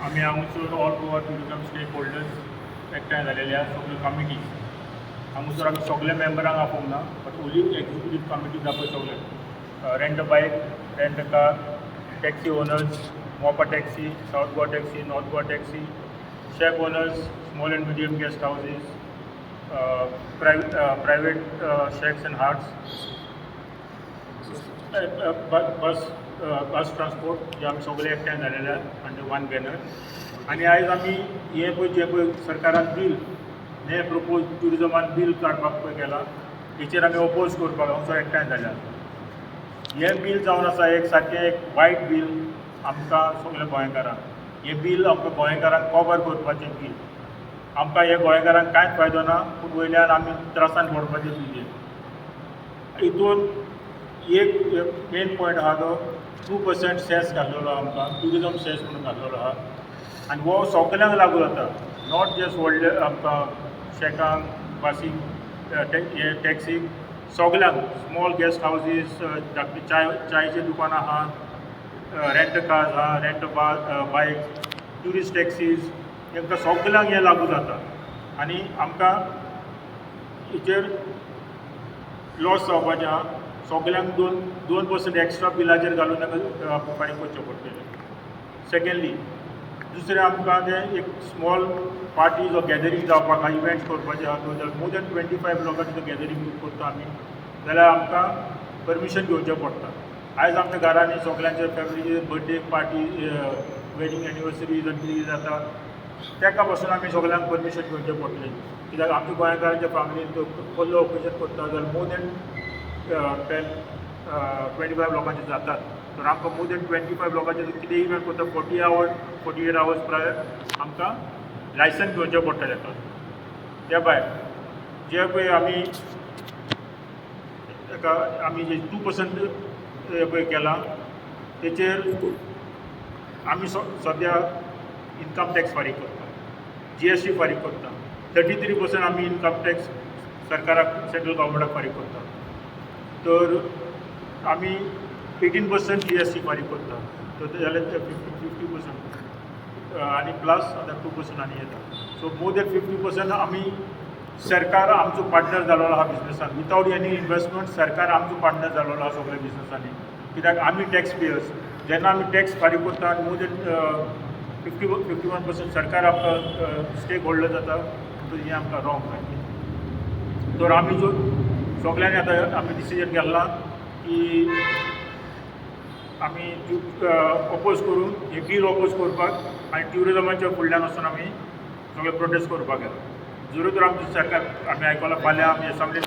आम्ही हांगसर all Goa tourism stakeholders एकठांय जालेले आहा सगळ्यो कमिटी हांगसर आमी सगळे मेंबरांक आपोवंक ना बट ओली एक्झिक्युटीव कमिटी आहा पळय सगळे rent bike rent car taxi owners Mopa taxi south Goa taxi north Goa taxi shack owners small and medium guest houses private shacks and huts bus transport जे आमी सगळे एकठांय जालेले आहा अंडर वन बॅनर आनी आयज आमी हे पळय जे पळय सरकारान बील हे प्रपोज ट्युरिजमान बील काडपाक पळय केला हेचेर आमी ओपोज करपाक हांगसर एकठांय जाल्या हे बील जावन आसा एक सारकें एक वायट बील आमकां सगळ्या गोंयकारांक हे बील आमकां गोंयकारांक कवर करपाचें बील आमकां हे गोंयकारांक कांयच फायदो ना पूण वयल्यान आमी त्रासान पडपाचें बील हितून एक मेन पॉयंट आहा तो 2% सेस घाल्लेलो आमकां ट्युरिजम सेस म्हणून घाल्लेलो आहा आनी हो सगळ्यांक लागू जाता नॉट जस्ट व्हडले आमकां शेकांक बासीक हे टॅक्सीक सगळ्यांक स्मॉल गेस्ट हावजीस धाकटी चायची दुकानां आहा रेंट कार्स आहा रेंट बायक ट्युरिस्ट टॅक्सीज हांकां सगळ्यांक हें लागू जाता आनी आमकां हेचेर लॉस जावपाचें आहा सगळ्यांक 2% एक्स्ट्रा बिलाचेर घालून ताका फारीक करचें पडटलें सेकेंडली दुसरें आमकां तें एक स्मॉल पार्टीज ऑर गॅदरींग जावपाक आहा इवेंट्स करपाचे आहा जाल्यार मोर दॅन 25 लोकांचें गॅदरींग करता आमी जाल्यार आमकां परमिशन घेवचें पडटा आयज आमच्या घरांनी सगळ्यांचे फॅमिलीचे बर्थडे पार्टी वेडींग एनिवर्सरी कितें जाता ताका पासून आमी सगळ्यांक परमिशन घेवचें पडटलें कित्याक आमच्या गोंयकारांच्या फॅमिलीन कसलो ऑकेजन करता जाल्यार मोर दॅन 25 लोकांचे जातात तर आमकां मोर दॅन 25 लोकांचे कितें इवेंट करता 48 आवर्स प्रायर आमकां लायसन्स घेवचें पडटलें ताका त्या भायर जे पळय आमी जे 2% पळय केलां तेचेर आमी सद्या इन्कम टॅक्स फारीक करता GST फारीक करता 33% आमी इन्कम टॅक्स सरकाराक सेंट्रल गव्हर्मेंटाक फारीक करता तर आमी 18% GST फारीक करता तर जाल्यार 50% आनी प्लस आतां 2% आनी येता सो मोर दॅन 50% आमी सरकार आमचो पार्टनर जाल्लो आहा बिजनसान विथावट एनी इन्वेस्टमेंट सरकार आमचो पार्टनर जाल्लो आहा सगळ्या बिजनसांनी कित्याक आमी टॅक्स पेयर्स जेन्ना आमी टॅक्स फारीक करता आनी मोर दॅन 51% सरकार आमकां स्टेक होल्डर जाता तर हें आमकां रॉंग मेळटा तर आमी जो सगळ्यांनी आतां आमी डिसिजन केल्ला की आमी ऑपोज करून हे बील ऑपोज करपाक आनी ट्युरिजमाच्या फुडल्यान वचून आमी सगळे प्रोटेस्ट करपाक येता जरूर तर आमचें सरकार आमी आयकलां फाल्यां आमी सगळे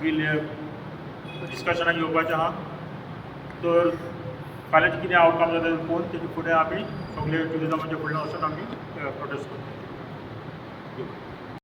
बील डिस्कशनाक येवपाचें आहा तर फाल्यांचें कितें आउटकम जाता तें पळोवन तेजे फुडें आमी सगळे ट्युरिजमाच्या फुडल्यान वचून आमी प्रोटेस्ट करता